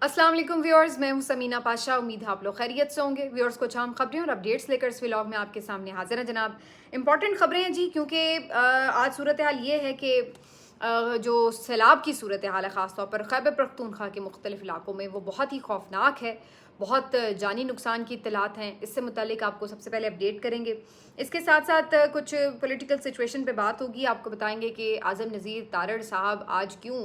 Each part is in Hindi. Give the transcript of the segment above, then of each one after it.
अस्सलाम वालेकुम व्यूअर्स, मैं हूं समीना पाशा। उम्मीद है आप लोग खैरियत से होंगे। व्यूअर्स, कुछ आम खबरें और अपडेट्स लेकर इस व्लॉग में आपके सामने हाजिर हैं जनाब। इंपॉर्टेंट खबरें हैं जी, क्योंकि आज सूरत हाल ये है कि जो सैलाब की सूरत हाल है, ख़ास तौर पर खैबर पख्तूनख्वा के मुख्तलिफ इलाकों में, वो बहुत ही खौफनाक है। बहुत जानी नुकसान की इत्तलात हैं। इससे मुतालिक आपको सबसे पहले अपडेट करेंगे। इसके साथ साथ कुछ पॉलिटिकल सिचुएशन पे बात होगी। आपको बताएंगे कि आज़म नज़ीर तारड़ साहब आज क्यों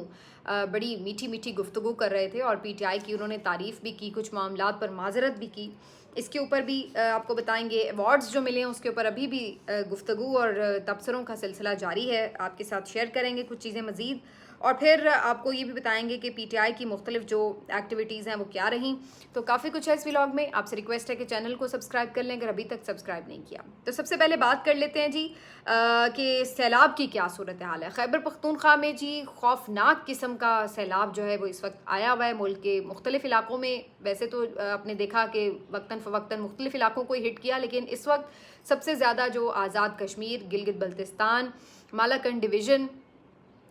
बड़ी मीठी मीठी गुफ्तगू कर रहे थे और पीटीआई की उन्होंने तारीफ़ भी की, कुछ मामलात पर माजरत भी की। इसके ऊपर भी आपको बताएंगे। अवार्ड्स जो मिले हैं उसके ऊपर अभी भी गुफ्तगू और तबसरों का सिलसिला जारी है। आपके साथ शेयर करेंगे कुछ चीज़ें मज़ीद, और फिर आपको ये भी बताएंगे कि पीटीआई की मुख्तलिफ जो एक्टिविटीज़ हैं वो क्या रहीं। तो काफ़ी कुछ है इस व्लॉग में। आपसे रिक्वेस्ट है कि चैनल को सब्सक्राइब कर लें अगर अभी तक सब्सक्राइब नहीं किया। तो सबसे पहले बात कर लेते हैं जी कि सैलाब की क्या सूरत हाल है। खैबर पख्तूनख्वा में जी खौफनाक किस्म का सैलाब जो है वो इस वक्त आया हुआ है मुल्क के मुख्तलिफ इलाकों में। वैसे तो आपने देखा कि वक्तन फ़वक्तन मुख्तलिफ इलाकों को हिट किया, लेकिन इस वक्त सबसे ज़्यादा जो आज़ाद कश्मीर, गिलगित बल्तिस्तान, मालाकंड डिवीज़न,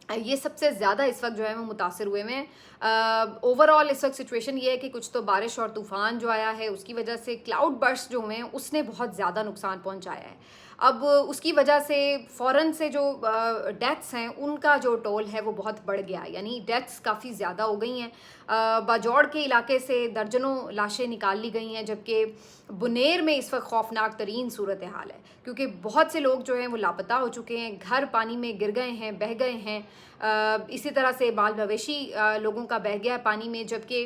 ये सबसे ज़्यादा इस वक्त जो है वो मुतासर हुए हैं। ओवरऑल इस वक्त सिचुएशन ये है कि कुछ तो बारिश और तूफ़ान जो आया है उसकी वजह से क्लाउड बर्स्ट जो हुए हैं उसने बहुत ज़्यादा नुकसान पहुंचाया है। अब उसकी वजह से फ़ौरन से जो डेथ्स हैं उनका जो टोल है वो बहुत बढ़ गया है, यानी डेथ्स काफ़ी ज़्यादा हो गई हैं। बाजौड़ के इलाके से दर्जनों लाशें निकाल ली गई हैं, जबकि बुनेर में इस वक्त खौफनाक तरीन सूरत हाल है, क्योंकि बहुत से लोग जो हैं वो लापता हो चुके हैं, घर पानी में गिर गए हैं, बह गए हैं। इसी तरह से बाल मवेशी लोगों का बह गया है पानी में, जबकि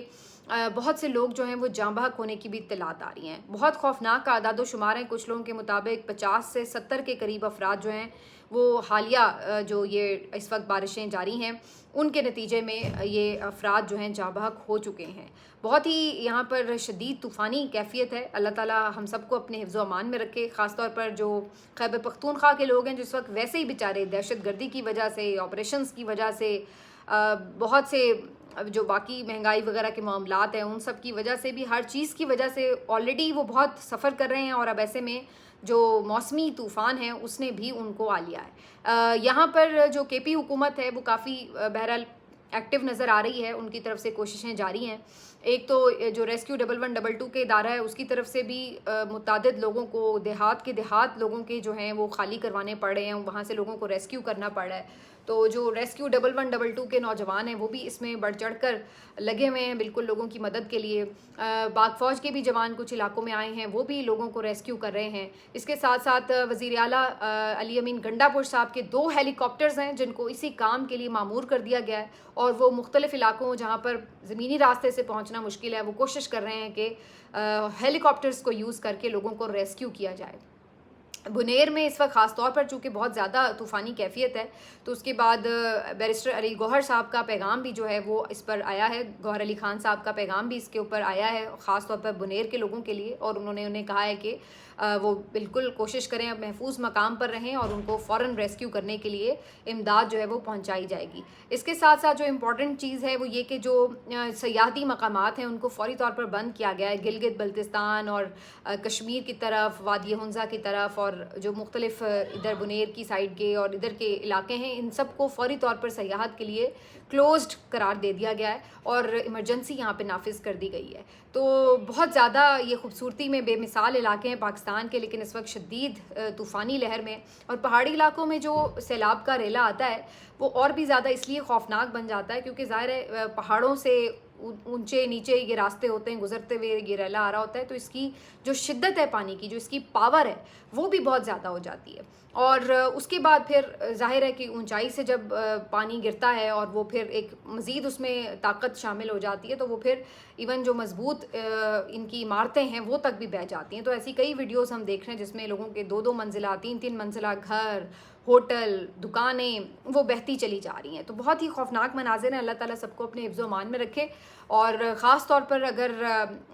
बहुत से लोग जो हैं वो जाँ बहक होने की भी इत्तलात आ रही हैं। बहुत खौफनाक आदाद शुमार हैं। कुछ लोगों के मुताबिक 50 से 70 के करीब अफराद जो हैं वो हालिया जो ये इस वक्त बारिशें जारी हैं उनके नतीजे में ये अफराद जो हैं जाँ बहक हो चुके हैं। बहुत ही यहाँ पर शदीद तूफ़ानी कैफियत है। अल्लाह ताला हम सबको अपने हिफ्ज़ अमान में रखे। ख़ास तौर पर जो खैबर पख्तूनख्वा के लोग हैं जिस वक्त वैसे ही बेचारे दहशत गर्दी की वजह से, ऑपरेशंस की वजह से, बहुत से जो बाकी महंगाई वगैरह के मामलात हैं उन सब की वजह से भी, हर चीज़ की वजह से ऑलरेडी वो बहुत सफ़र कर रहे हैं, और अब ऐसे में जो मौसमी तूफ़ान है उसने भी उनको आ लिया है। यहाँ पर जो केपी हुकूमत है वो काफ़ी बहरहाल एक्टिव नज़र आ रही है। उनकी तरफ से कोशिशें जारी हैं। एक तो जो रेस्क्यू 1112 के इदारा है उसकी तरफ से भी मुतादिद लोगों को, देहात लोगों के जो हैं वो खाली करवाने पड़ रहे हैं, वहाँ से लोगों को रेस्क्यू करना पड़ रहा है। तो जो रेस्क्यू 1112 के नौजवान हैं वो भी इसमें बढ़ चढ़ कर लगे हुए हैं बिल्कुल लोगों की मदद के लिए। पाक फ़ौज के भी जवान कुछ इलाकों में आए हैं, वो भी लोगों को रेस्क्यू कर रहे हैं। इसके साथ साथ वज़ीर आला अली अमीन गंडापुर साहब के 2 हेलीकॉप्टर्स हैं जिनको इसी काम के लिए मामूर कर दिया गया है, और वो मुख्तलिफ इलाकों जहाँ पर ज़मीनी रास्ते से पहुँचना मुश्किल है वो कोशिश कर रहे हैं कि हेलीकॉप्टर्स को यूज़ करके लोगों को रेस्क्यू किया जाए। बुनेर में इस वक्त ख़ास तौर पर चूँकि बहुत ज़्यादा तूफ़ानी कैफियत है, तो उसके बाद बैरिस्टर अली गौहर साहब का पैगाम भी जो है वो इस पर आया है। गौहर अली ख़ान साहब का पैगाम भी इसके ऊपर आया है, ख़ास तौर पर बुनेर के लोगों के लिए, और उन्होंने उन्हें कहा है कि वो बिल्कुल कोशिश करें, अब महफूज मकाम पर रहें और उनको फ़ौरन रेस्क्यू करने के लिए इमदाद जो है वो पहुँचाई जाएगी। इसके साथ साथ जो इम्पॉर्टेंट चीज़ है वो ये कि जो सयाहती मकामात हैं उनको फ़ौरी तौर पर बंद किया गया है। गिलगित बल्तिस्तान और कश्मीर की तरफ, वादी हुंज़ा की तरफ, और जो मुख्तलिफ इधर बुनेर की साइड के और इधर के इलाके हैं, इन सब को फ़ौरी तौर पर सयाहत के लिए क्लोज्ड करार दे दिया गया है और इमरजेंसी यहाँ पे नाफिज कर दी गई है। तो बहुत ज़्यादा ये खूबसूरती में बेमिसाल इलाके हैं पाकिस्तान के, लेकिन इस वक्त शदीद तूफ़ानी लहर में, और पहाड़ी इलाकों में जो सैलाब का रेला आता है वो और भी ज़्यादा इसलिए खौफनाक बन जाता है क्योंकि ज़ाहिर है पहाड़ों से ऊंचे नीचे ये रास्ते होते हैं, गुजरते हुए ये रेला आ रहा होता है, तो इसकी जो शिद्दत है पानी की, जो इसकी पावर है वो भी बहुत ज़्यादा हो जाती है। और उसके बाद फिर जाहिर है कि ऊंचाई से जब पानी गिरता है और वो फिर एक मज़ीद उसमें ताकत शामिल हो जाती है, तो वो फिर इवन जो मजबूत इनकी इमारतें हैं वो तक भी बह जाती हैं। तो ऐसी कई वीडियोस हम देख रहे हैं जिसमें लोगों के 2-2 मंजिला, 3-3 मंजिला घर, होटल, दुकानें वो बहती चली जा रही हैं। तो बहुत ही खौफनाक मनाजिर हैं। अल्लाह ताला सबको अपने हिफ्ज़ अमान में रखे। और ख़ास तौर पर अगर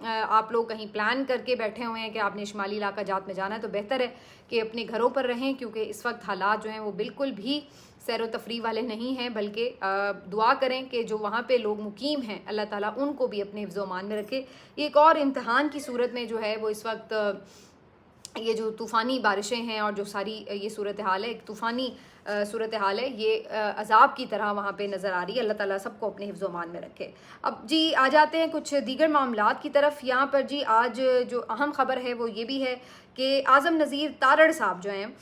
आप लोग कहीं प्लान करके बैठे हुए हैं कि आपने शुमाली इलाका जात में जाना है, तो बेहतर है कि अपने घरों पर रहें, क्योंकि इस वक्त हालात जो हैं वो बिल्कुल भी सैर व तफरी वाले नहीं हैं, बल्कि दुआ करें कि जो वहाँ पे लोग मुकीम हैं अल्लाह ताला उनको भी अपने हिफ्ज़ अमान में रखे। एक और इम्तहान की सूरत में जो है वो इस वक्त ये जो तूफ़ानी बारिशें हैं और जो सारी ये सूरत हाल है, एक तूफ़ानी सूरत हाल है, ये अजाब की तरह वहाँ पे नज़र आ रही है। अल्लाह ताला सबको अपने हिफ्ज़ मान में रखे। अब जी आ जाते हैं कुछ दीगर मामलात की तरफ। यहाँ पर जी आज जो अहम खबर है वो ये भी है कि आज़म नज़ीर तारड़ साहब जो हैं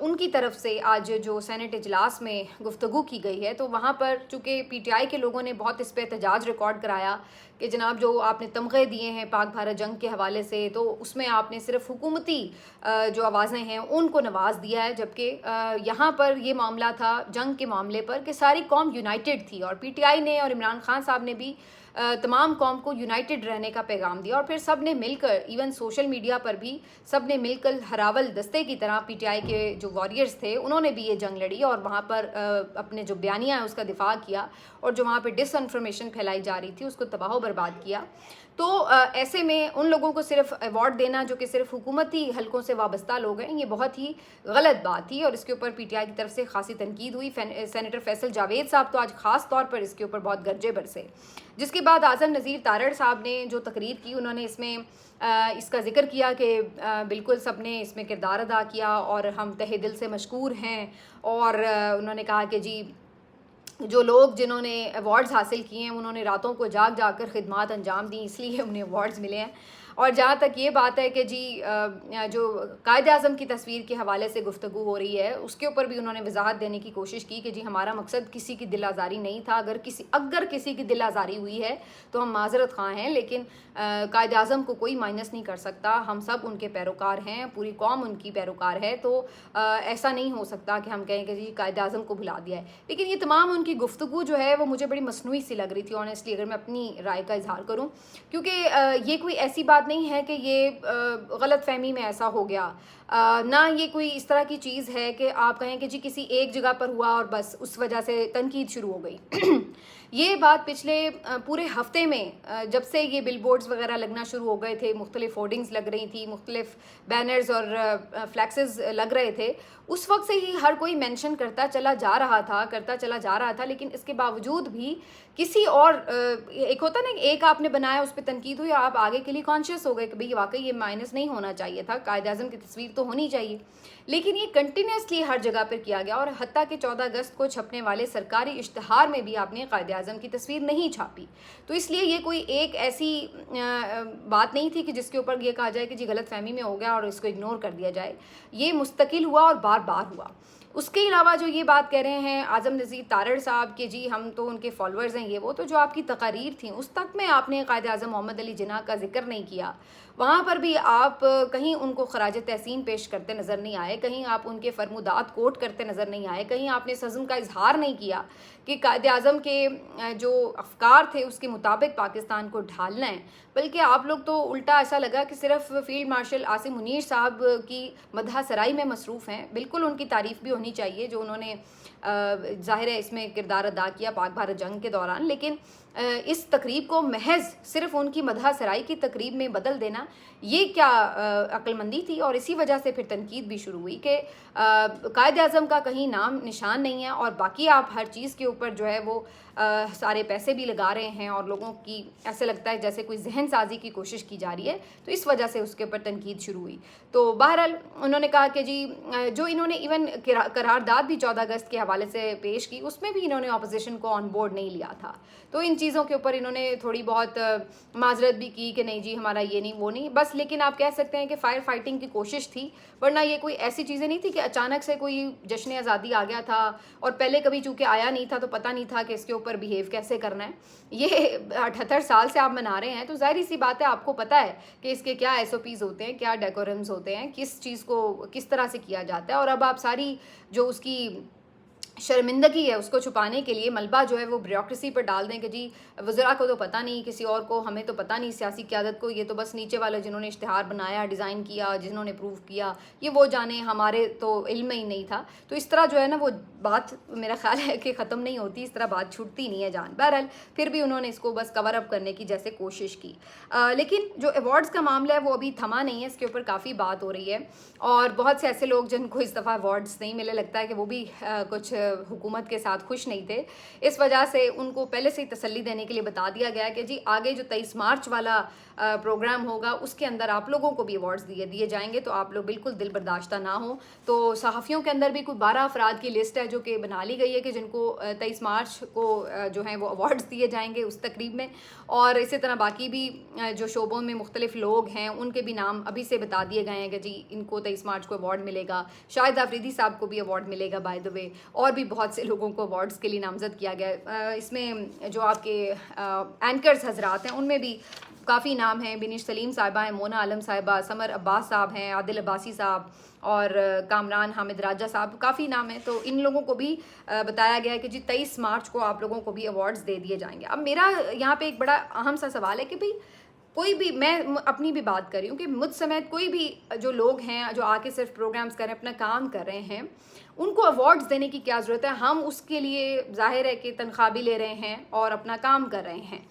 उनकी तरफ से आज जो सेनेट इजलास में गुफ्तगू की गई है, तो वहाँ पर चूँकि PTI के लोगों ने बहुत इस पर एहतजाज रिकॉर्ड कराया कि जनाब जो आपने तमग़े दिए हैं पाक भारत जंग के हवाले से, तो उसमें आपने सिर्फ हुकूमती जो आवाज़ें हैं उनको नवाज दिया है, जबकि यहाँ पर ये मामला था जंग के मामले पर कि सारी कौम यूनाइटेड थी और PTI ने और इमरान खान साहब ने भी तमाम कौम को यूनाइटेड रहने का पैगाम दिया और फिर सब ने मिलकर, इवन सोशल मीडिया पर भी सब ने मिलकर हरावल दस्ते की तरह PTI के जो वॉरियर्स थे उन्होंने भी ये जंग लड़ी और वहाँ पर अपने जो बयानिया है उसका दिफा किया और जो वहाँ पर डिसइंफॉर्मेशन फैलाई जा रही थी उसको तबाह बर्बाद किया। तो ऐसे में उन लोगों को सिर्फ अवार्ड देना जो कि सिर्फ हुकूमती हलकों से वाबस्ता लोग हैं, ये बहुत ही गलत बात थी और इसके ऊपर PTI की तरफ से खासी तनकीद हुई। सेनेटर फैसल जावेद साहब तो आज ख़ास तौर पर इसके ऊपर बहुत गरजे बरसे, जिसके बाद आज़म नज़ीर तारड़ साहब ने जो तकरीर की उन्होंने इसमें इसका जिक्र किया कि बिल्कुल सब ने इसमें किरदार अदा किया और हम तहे दिल से मशकूर हैं। और उन्होंने कहा कि जी जो लोग जिन्होंने अवार्ड्स हासिल किए हैं उन्होंने रातों को जाग जाग कर खिदमात अंजाम दी, इसलिए उन्हें अवार्ड्स मिले हैं। और जहाँ तक ये बात है कि जी जो कायद आज़म की तस्वीर के हवाले से गुफ्तगू हो रही है उसके ऊपर भी उन्होंने वजाहत देने की कोशिश की कि जी हमारा मकसद किसी की दिल आज़ारी नहीं था, अगर किसी की दिल आज़ारी हुई है तो हम माजरत खां हैं, लेकिन कायद आज़म को कोई माइनस नहीं कर सकता, हम सब उनके पैरोकार हैं, पूरी कौम उनकी पैरोकार है, तो ऐसा नहीं हो सकता कि हम कहें कि जी कायद आज़म को भुला दिया है। लेकिन ये तमाम उनकी गुफ्तगू जो है वो मुझे बड़ी मसनूई सी लग रही थी ऑनेस्टली, अगर मैं अपनी राय का इजहार करूँ, क्योंकि ये कोई ऐसी बात नहीं है कि ये गलत फहमी में ऐसा हो गया, ना ये कोई इस तरह की चीज़ है कि आप कहें कि जी किसी एक जगह पर हुआ और बस उस वजह से तनकीद शुरू हो गई। ये बात पिछले पूरे हफ्ते में जब से ये बिलबोर्ड्स वगैरह लगना शुरू हो गए थे, मुख्तलिफ होर्डिंग्स लग रही थी, मुख्तलिफ बैनर्स और फ्लैक्सेस लग रहे थे, उस वक्त से ही हर कोई मेंशन करता चला जा रहा था, लेकिन इसके बावजूद भी किसी और एक होता ना, एक आपने बनाया उस पर तनकीद हुई, आप आगे के लिए कॉन्शियस हो गए कि भाई वाकई ये माइनस नहीं होना चाहिए था, कायद आज़म की तस्वीर तो होनी चाहिए, लेकिन ये कंटिन्यूसली हर जगह पर किया गया और हत्ता कि 14 अगस्त को छपने वाले सरकारी इश्तहार में भी आपने कायद आज़म की तस्वीर नहीं छापी। तो इसलिए ये कोई एक ऐसी बात नहीं थी कि जिसके ऊपर ये कहा जाए कि जी गलतफहमी में हो गया और इसको इग्नोर कर दिया जाए, ये मुस्तकिल हुआ और बार बार हुआ। उसके अलावा जो ये बात कह रहे हैं आज़म नज़ीर तारड़ साहब के जी हम तो उनके फॉलोअर्स हैं, ये वो, तो जो आपकी तकारीर थी उस तक में आपने कायद आज़म मोहम्मद अली जिन्ना का जिक्र नहीं किया, वहाँ पर भी आप कहीं उनको खराज तहसीन पेश करते नज़र नहीं आए, कहीं आप उनके फरमुदात कोट करते नज़र नहीं आए, कहीं आपने सज़म का इजहार नहीं किया कि कायद आज़म के जो अफकार थे उसके मुताबिक पाकिस्तान को ढालना है, बल्कि आप लोग तो उल्टा ऐसा लगा कि सिर्फ फील्ड मार्शल आसिम मुनीर साहब की मदह सराई में मसरूफ़ हैं। बिल्कुल उनकी तारीफ़ भी होनी चाहिए जो उन्होंने ज़ाहिर है इसमें किरदार अदा किया पाक भारत जंग के दौरान, लेकिन इस तकरीब को महज सिर्फ उनकी मदह सराई की तकरीब में बदल देना ये क्या अक्लमंदी थी। और इसी वजह से फिर तनकीद भी शुरू हुई कि कायद आज़म का कहीं नाम निशान नहीं है और बाकी आप हर चीज़ के ऊपर जो है वो सारे पैसे भी लगा रहे हैं और लोगों की ऐसे लगता है जैसे कोई जहन साजी की कोशिश की जा रही है, तो इस वजह से उसके ऊपर तनकीद शुरू हुई। तो बहरहाल उन्होंने कहा कि जी जो इन्होंने इवन करारदाद भी 14 अगस्त के हवाले से पेश की उसमें भी इन्होंने अपोजिशन को ऑन बोर्ड नहीं लिया था, तो इन चीज़ों के ऊपर इन्होंने थोड़ी बहुत माजरत भी की कि नहीं जी हमारा ये नहीं वो नहीं बस, लेकिन आप कह सकते हैं कि फायर फाइटिंग की कोशिश थी, वरना ये कोई ऐसी चीज़ें नहीं थी कि अचानक से कोई जश्न आज़ादी आ गया था और पहले कभी चूँकि आया नहीं था तो पता नहीं था कि इसके ऊपर बिहेव कैसे करना है। ये 78 साल से आप मना रहे हैं तो जाहिर सी बात है आपको पता है कि इसके क्या SOPs होते हैं, क्या डेकोरम्स होते हैं, किस चीज़ को किस तरह से किया जाता है, और अब आप सारी जो उसकी शर्मिंदगी है उसको छुपाने के लिए मलबा जो है वो ब्यूरोक्रेसी पर डाल दें कि जी वज़रा को तो पता नहीं, किसी और को, हमें तो पता नहीं, सियासी क़यादत को, ये तो बस नीचे वाले जिन्होंने इश्तिहार बनाया, डिज़ाइन किया, जिन्होंने प्रूव किया, ये वो जाने, हमारे तो इल्म ही नहीं था। तो इस तरह जो है ना वो बात मेरा ख्याल है कि ख़त्म नहीं होती, इस तरह बात छूटती नहीं है जान। बहरहाल फिर भी उन्होंने इसको बस कवर अप करने की जैसे कोशिश की, लेकिन जो अवार्ड्स का मामला है वो अभी थमा नहीं है, इसके ऊपर काफ़ी बात हो रही है और बहुत से ऐसे लोग जिनको इस दफ़ा अवार्ड्स नहीं मिले, लगता है कि वो भी कुछ हुकूमत के साथ खुश नहीं थे। इस वजह से उनको पहले से ही तसल्ली देने के लिए बता दिया गया कि जी आगे जो 23 मार्च वाला प्रोग्राम होगा उसके अंदर आप लोगों को भी अवार्ड्स दिए जाएंगे, तो आप लोग बिल्कुल दिल बर्दाश्ता ना हो। तो सहाफ़ियों के अंदर भी कोई 12 अफराद की लिस्ट है जो कि बना ली गई है कि जिनको 23 मार्च को जो है वो अवार्ड्स दिए जाएंगे उस तकरीब में। और इसी तरह बाकी भी जो शोबों में मुख्तलिफ लोग हैं उनके भी नाम अभी से बता दिए गए हैं कि जी इनको 23 मार्च को अवार्ड मिलेगा। शाहिद आफरीदी साहब को भी अवार्ड मिलेगा बाय द वे, और भी बहुत से लोगों को अवार्ड्स के लिए नामजद किया गया। इसमें जो आपके एंकर्स हजरात हैं उनमें भी काफ़ी नाम हैं। बिनिश सलीम साहिबा हैं, मोना आलम साहिबा, समर अब्बास साहब हैं, आदिल अब्बासी साहब और कामरान हामिद राजा साहब, काफ़ी नाम हैं। तो इन लोगों को भी बताया गया है कि जी 23 मार्च को आप लोगों को भी अवार्ड्स दे दिए जाएंगे। अब मेरा यहाँ पे एक बड़ा अहम सा सवाल है कि भाई कोई भी, मैं अपनी भी बात कर रही हूँ कि मुझ समेत कोई भी जो लोग हैं जो आके सिर्फ प्रोग्राम्स कर रहे हैं, अपना काम कर रहे हैं, उनको अवार्ड्स देने की क्या ज़रूरत है? हम उसके लिए ज़ाहिर है कि तनख्वाह भी ले रहे हैं और अपना काम कर रहे हैं।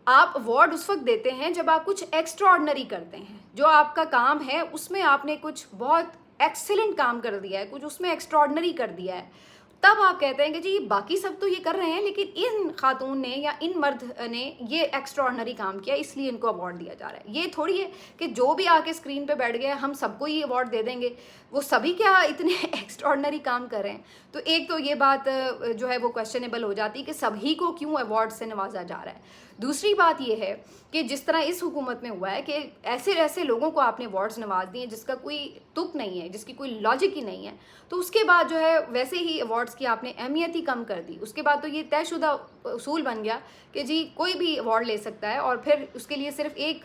आप अवार्ड उस वक्त देते हैं जब आप कुछ एक्स्ट्रा ऑर्डिनरी करते हैं, जो आपका काम है उसमें आपने कुछ बहुत एक्सीलेंट काम कर दिया है, कुछ उसमें एक्स्ट्रा ऑर्डिनरी कर दिया है, तब आप कहते हैं कि जी बाकी सब तो ये कर रहे हैं लेकिन इन खातून ने या इन मर्द ने ये एक्स्ट्रा ऑर्डिनरी काम किया इसलिए इनको अवार्ड दिया जा रहा है। ये थोड़ी है कि जो भी आके स्क्रीन पे बैठ गया हम सबको ही अवार्ड दे देंगे, वो सभी क्या इतने एक्स्ट्रा ऑर्डिनरी काम कर रहे हैं? तो एक तो ये बात जो है वो क्वेश्चनेबल हो जाती है कि सभी को क्यों अवार्ड से नवाजा जा रहा है। दूसरी बात ये है कि जिस तरह इस हुकूमत में हुआ है कि ऐसे ऐसे लोगों को आपने अवार्ड्स नवाज दिए जिसका कोई तुक नहीं है, जिसकी कोई लॉजिक ही नहीं है, तो उसके बाद जो है वैसे ही अवार्ड्स की आपने अहमियत ही कम कर दी। उसके बाद तो ये तयशुदा उसूल बन गया कि जी कोई भी अवार्ड ले सकता है, और फिर उसके लिए सिर्फ एक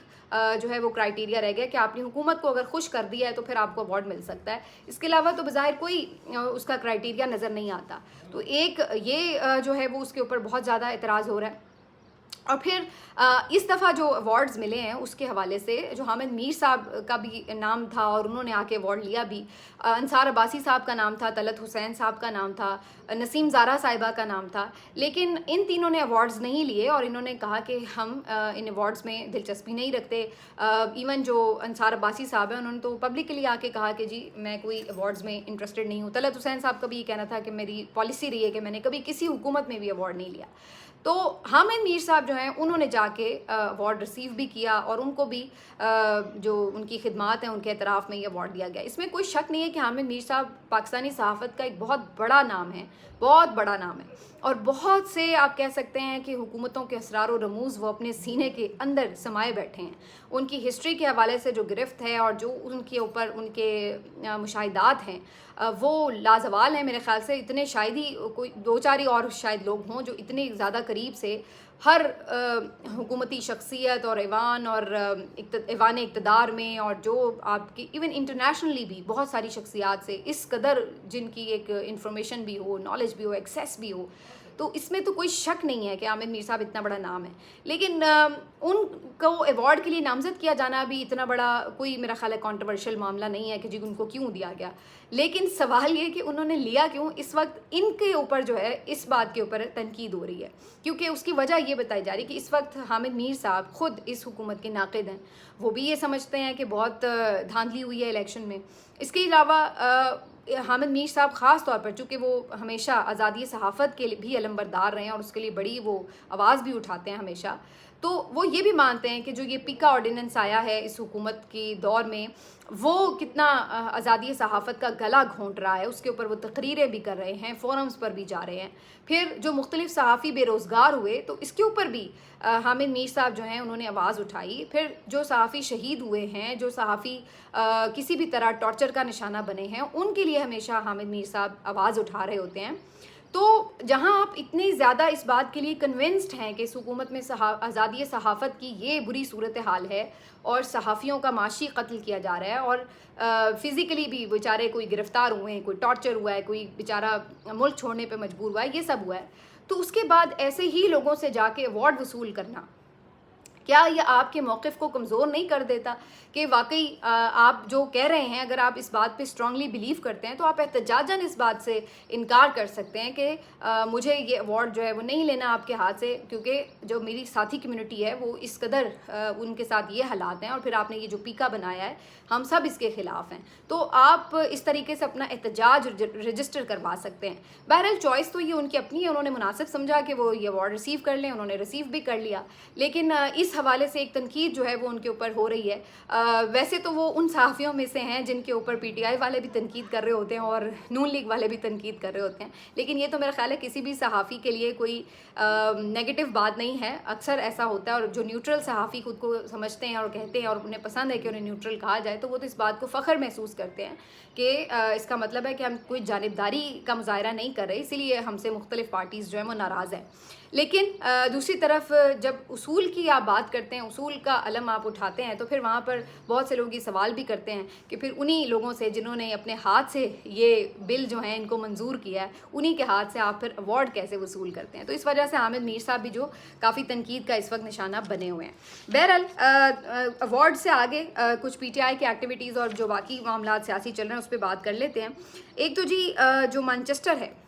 जो है वो क्राइटेरिया रह गया कि आपने हुकूमत को अगर खुश कर दिया है तो फिर आपको अवार्ड मिल सकता है। इसके अलावा तो बज़ाहिर कोई उसका क्राइटेरिया नज़र नहीं आता। तो एक ये जो है वो उसके ऊपर बहुत ज़्यादा एतराज़ हो रहा है। और फिर इस दफ़ा जो अवार्ड्स मिले हैं उसके हवाले से जो हामिद मीर साहब का भी नाम था और उन्होंने आके अवार्ड लिया भी, अंसार अब्बासी साहब का नाम था, तलत हुसैन साहब का नाम था, नसीम ज़ारा साहिबा का नाम था, लेकिन इन तीनों ने अवार्ड्स नहीं लिए और इन्होंने कहा कि हम इन अवार्ड्स में दिलचस्पी नहीं रखते। इवन जो अंसार अब्बासी साहब हैं उन्होंने तो पब्लिकली आके कहा कि जी मैं कोई अवार्ड्स में इंटरेस्टेड नहीं हूँ। तलत हुसैन साहब का भी ये कहना था कि मेरी पॉलिसी रही है कि मैंने कभी किसी हुकूमत में भी अवार्ड नहीं लिया। तो हामिद मीर साहब जो हैं उन्होंने जाके अवार्ड रिसीव भी किया और उनको भी जो उनकी खिदमात हैं उनके एतराफ़ में ये अवार्ड दिया गया। इसमें कोई शक नहीं है कि हामिद मीर साहब पाकिस्तानी सहाफ़त का एक बहुत बड़ा नाम है, बहुत बड़ा नाम है, और बहुत से आप कह सकते हैं कि हुकूमतों के असरार और रमूज़ वो अपने सीने के अंदर समाये बैठे हैं। उनकी हिस्ट्री के हवाले से जो गिरफ्त है और जो उनके ऊपर उनके मुशाहिदात हैं वो लाजवाल हैं। मेरे ख़्याल से इतने शायद ही कोई दो चार ही और शायद लोग हों जो इतने ज़्यादा करीब से हर हुकूमती शख्सियत और ऐवान और ऐवान इक़्तिदार में और जो आपकी इवन इंटरनेशनली भी बहुत सारी शख्सियात से इस कदर जिनकी एक इंफॉर्मेशन भी हो, नॉलेज भी हो, एक्सेस भी हो, तो इसमें तो कोई शक नहीं है कि हामिद मीर साहब इतना बड़ा नाम है। लेकिन उनको अवार्ड के लिए नामजद किया जाना भी इतना बड़ा कोई मेरा ख्याल है कॉन्ट्रोवर्शियल मामला नहीं है कि जी उनको क्यों दिया गया। लेकिन सवाल ये कि उन्होंने लिया क्यों, इस वक्त इनके ऊपर जो है इस बात के ऊपर तनकीद हो रही है, क्योंकि उसकी वजह ये बताई जा रही है कि इस वक्त हामिद मीर साहब ख़ुद इस हुकूमत के नाक़िद हैं। वो भी ये समझते हैं कि बहुत धांधली हुई है इलेक्शन में। इसके अलावा हामिद मीर साहब ख़ास तौर पर चूँकि वो हमेशा आज़ादी सहाफ़त के भी अलंबरदार रहे हैं और उसके लिए बड़ी वो आवाज़ भी उठाते हैं हमेशा, तो वो ये भी मानते हैं कि जो ये पीका ऑर्डिनेंस आया है इस हुकूमत की दौर में वो कितना आज़ादी सहाफ़त का गला घोंट रहा है। उसके ऊपर वो तकरीरें भी कर रहे हैं, फ़ोरम्स पर भी जा रहे हैं। फिर जो मुख्तलिफ सहाफ़ी बेरोज़गार हुए तो इसके ऊपर भी हामिद मीर साहब जो हैं उन्होंने आवाज़ उठाई। फिर जो सहाफ़ी शहीद हुए हैं, जो सहाफ़ी किसी भी तरह टॉर्चर का निशाना बने हैं, उनके लिए हमेशा हामिद मीर साहब आवाज़ उठा रहे होते हैं। तो जहां आप इतने ज़्यादा इस बात के लिए कन्विंस्ड हैं कि इस हुकूमत में आज़ादी सहाफ़त की ये बुरी सूरत हाल है और सहाफ़ियों का माशी कत्ल किया जा रहा है और फ़िज़िकली भी बेचारे कोई गिरफ़्तार हुए हैं, कोई टॉर्चर हुआ है, कोई बेचारा मुल्क छोड़ने पे मजबूर हुआ है, ये सब हुआ है, तो उसके बाद ऐसे ही लोगों से जाके अवार्ड वसूल करना क्या ये आपके मौक़िफ़ को कमज़ोर नहीं कर देता कि वाकई आप जो कह रहे हैं, अगर आप इस बात पे स्ट्रांगली बिलीव करते हैं तो आप एहतजाजन इस बात से इनकार कर सकते हैं कि मुझे ये अवार्ड जो है वो नहीं लेना आपके हाथ से, क्योंकि जो मेरी साथी कम्युनिटी है वो इस कदर उनके साथ ये हालात हैं और फिर आपने ये जो पीका बनाया है हम सब इसके ख़िलाफ़ हैं। तो आप इस तरीके से अपना एहतजाज रजिस्टर करवा सकते हैं। बहरहाल चॉइस तो ये उनकी अपनी है, उन्होंने मुनासिब समझा कि वो ये अवार्ड रिसीव कर लें, उन्होंने रिसीव भी कर लिया। लेकिन इस हवाले से एक तनकीद जो है वो उनके ऊपर हो रही है। वैसे तो वो उन सहाफ़ियों में से हैं जिनके ऊपर PTI वाले भी तनकीद कर रहे होते हैं और नून लीग वाले भी तनकीद कर रहे होते हैं, लेकिन ये तो मेरा ख्याल है किसी भी सहाफ़ी के लिए कोई नेगेटिव बात नहीं है। अक्सर ऐसा होता है, और जो न्यूट्रल सहाफ़ी खुद को समझते हैं और कहते हैं और उन्हें पसंद है कि उन्हें न्यूट्रल कहा जाए, तो वो तो इस बात को फ़ख्र महसूस करते हैं कि इसका मतलब है कि हम कोई जानिबदारी का मुज़ाहरा नहीं कर रहे, इसीलिए हमसे मुख्तलिफ़ पार्टीज़ जो है वो नाराज़ हैं। लेकिन दूसरी तरफ जब उसूल की आप बात करते हैं, उसूल का अलम आप उठाते हैं, तो फिर वहाँ पर बहुत से लोग ये सवाल भी करते हैं कि फिर उन्हीं लोगों से जिन्होंने अपने हाथ से ये बिल जो है इनको मंजूर किया है, उन्हीं के हाथ से आप फिर अवार्ड कैसे वसूल करते हैं। तो इस वजह से हामिद मीर साहब भी जो काफ़ी तनकीद का इस वक्त निशाना बने हुए हैं। बहरहाल अवार्ड से आगे कुछ PTI की एक्टिविटीज़ और जो बाकी मामला सियासी चल रहे हैं उस पर बात कर लेते हैं। एक तो जी जो मैनचेस्टर है,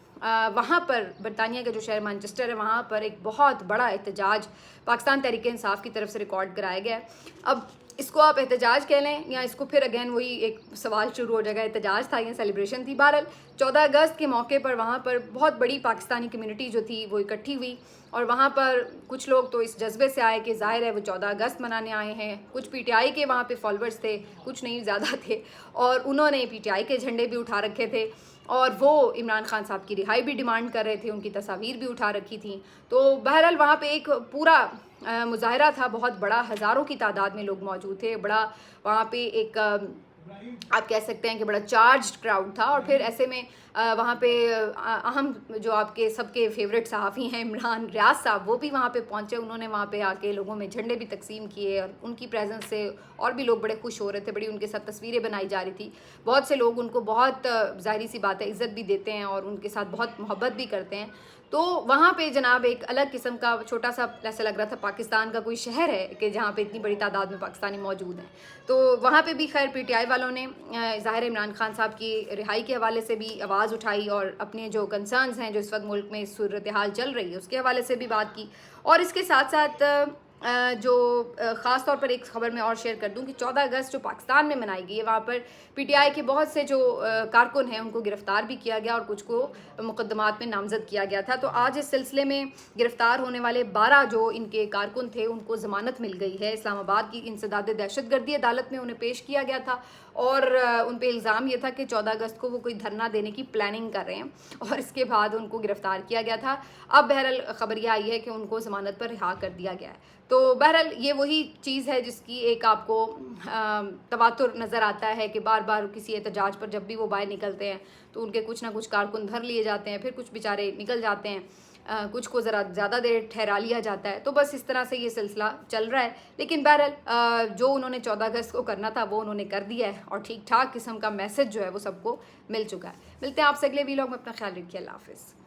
वहाँ पर बरतानिया का जो शहर मैनचेस्टर है, वहाँ पर एक बहुत बड़ा एहतजाज पाकिस्तान तहरीक इंसाफ की तरफ से रिकॉर्ड कराया गया है। अब इसको आप एहतजाज कह लें या इसको फिर अगेन वही एक सवाल शुरू हो जाएगा, एहतजाज था या सेलिब्रेशन थी। बहरहाल 14 अगस्त के मौके पर वहाँ पर बहुत बड़ी पाकिस्तानी कम्युनिटी जो थी वो इकट्ठी हुई, और वहाँ पर कुछ लोग तो इस जज्बे से आए कि ज़ाहिर है वो 14 अगस्त मनाने आए हैं। कुछ PTI के वहाँ पे फॉलोअर्स थे, कुछ नहीं ज़्यादा थे, और उन्होंने PTI के झंडे भी उठा रखे थे और वो इमरान खान साहब की रिहाई भी डिमांड कर रहे थे, उनकी तस्वीर भी उठा रखी थी। तो बहरहाल वहाँ पे एक पूरा मुजाहरा था, बहुत बड़ा, हज़ारों की तादाद में लोग मौजूद थे। बड़ा वहाँ पे एक आप कह सकते हैं कि बड़ा चार्ज्ड क्राउड था। और फिर ऐसे में वहाँ पे अहम जो आपके सबके फेवरेट सहाफ़ी हैं इमरान रियाज साहब, वो भी वहाँ पे पहुँचे। उन्होंने वहाँ पे आके लोगों में झंडे भी तकसीम किए और उनकी प्रेजेंस से और भी लोग बड़े खुश हो रहे थे, बड़ी उनके साथ तस्वीरें बनाई जा रही थी। बहुत से लोग उनको बहुत ज़ाहिर सी बात है इज़्ज़त भी देते हैं और उनके साथ बहुत मोहब्बत भी करते हैं। तो वहाँ पे जनाब एक अलग किस्म का छोटा सा ऐसा लग रहा था पाकिस्तान का कोई शहर है कि जहाँ पे इतनी बड़ी तादाद में पाकिस्तानी मौजूद हैं। तो वहाँ पे भी खैर PTI वालों ने ज़ाहिर इमरान खान साहब की रिहाई के हवाले से भी आवाज़ उठाई और अपने जो कंसर्न्स हैं जो इस वक्त मुल्क में सूरत हाल चल रही है उसके हवाले से भी बात की। और इसके साथ साथ जो ख़ास तौर पर एक ख़बर मैं और शेयर कर दूं कि 14 अगस्त जो पाकिस्तान में मनाई गई है, वहाँ पर PTI के बहुत से जो कारकुन हैं उनको गिरफ़्तार भी किया गया और कुछ को मुकदमात में नामज़द किया गया था। तो आज इस सिलसिले में गिरफ़्तार होने वाले 12 जो इनके कारकुन थे उनको ज़मानत मिल गई है। इस्लामाबाद की इंसदाद दहशतगर्दी अदालत में उन्हें पेश किया गया था और उन पर इल्ज़ाम ये था कि 14 अगस्त को वो कोई धरना देने की प्लानिंग कर रहे हैं और इसके बाद उनको गिरफ़्तार किया गया था। अब बहरहाल ख़बर यह आई है कि उनको ज़मानत पर रिहा कर दिया गया है। तो बहरहाल ये वही चीज़ है जिसकी एक आपको तवातुर नज़र आता है कि बार बार किसी एहतजाज पर जब भी वो बाहर निकलते हैं तो उनके कुछ ना कुछ कारकुन धर लिए जाते हैं, फिर कुछ बेचारे निकल जाते हैं, कुछ को ज़रा ज़्यादा देर ठहरा लिया जाता है। तो बस इस तरह से ये सिलसिला चल रहा है। लेकिन बहरहाल जो उन्होंने 14 अगस्त को करना था वो उन्होंने कर दिया है और ठीक ठाक किस्म का मैसेज जो है वो सबको मिल चुका है। मिलते हैं आपसे अगले वीलॉग में, अपना ख्याल रखिए। अल्लाह हाफ़िज़।